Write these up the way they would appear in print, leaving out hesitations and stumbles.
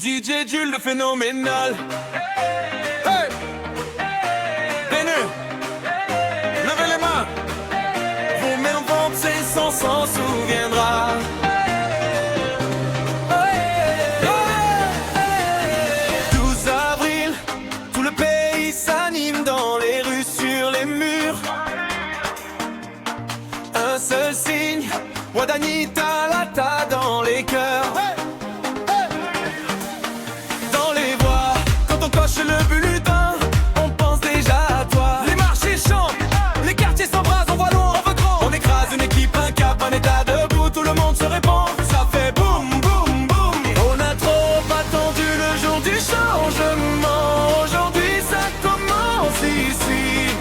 DJ Jules le phénoménal. Hey, Bénu, levez les mains. Vos mains vont sans s'en souviendra. 12 avril, tout le pays s'anime dans les rues, sur les murs. Un seul signe, Wadanita Lata dans les cœurs. Dans les voix, quand on coche le bulletin, on pense déjà à toi. Les marchés chantent, les quartiers s'embrassent, on voit loin, on veut grand. On écrase une équipe, un cap, un état debout, tout le monde se répand. Ça fait boum, boum, boum. On a trop attendu le jour du changement. Aujourd'hui ça commence ici.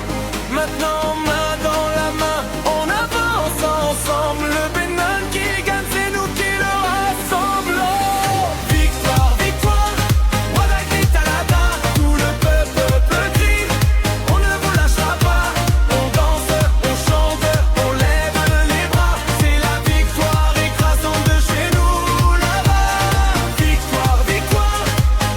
Maintenant main dans la main, on avance ensemble. Le Bénin qui gagne, c'est nous qui le rassemblons. Victoire, victoire, Wadanita Lata. Tout le peuple crie, on ne vous lâchera pas. On danse, on chante, on lève les bras. C'est la victoire écrasante de chez nous là-bas. Victoire, victoire,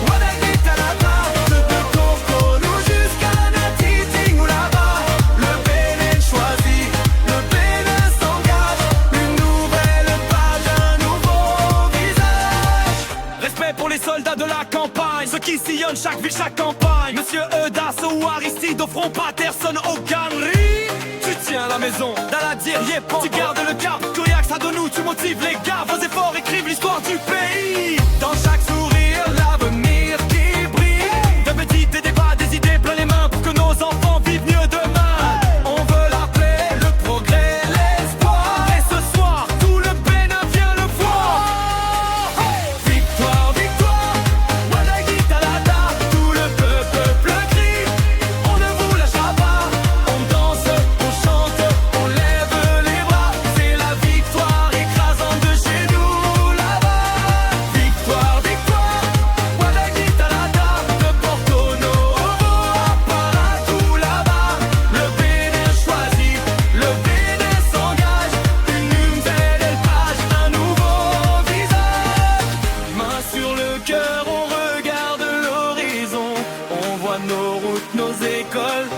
Wadanita Lata. De Cotonou jusqu'à Natiting ou là-bas. Le Bénin choisit, le Bénin s'engage. Une nouvelle page, un nouveau visage. Respect pour les soldats de la campagne, ceux qui sillonnent chaque ville, chaque campagne. Monsieur Eudas ou Aristide au front, Patterson au Canry. Tu tiens la maison, Daladier, Yépan, tu gardes le cap. Couriac, ça de nous, tu motives les gars. Vos efforts écrivent l'histoire du pays. Dans chaque sourire, l'avenir qui brille. De petites débats, des idées plein les mains pour que nos enfants vivent mieux demain. On veut la paix, le progrès, l'espoir. Et ce soir, tout le Bénin vient le voir. Victoire, victoire, Wadanita Lata. Tout le peuple crie, on ne vous lâchera pas. On danse, on chante, on lève les bras. C'est la victoire écrasante de chez nous là-bas. Victoire, victoire, Wadanita Lata. De Porto Novo à Paratou là-bas. Le Bénin choisit, le Bénin s'engage. Une nouvelle page, un nouveau visage. Main sur le cœur, on regarde l'horizon. On voit nos routes, nos écoles,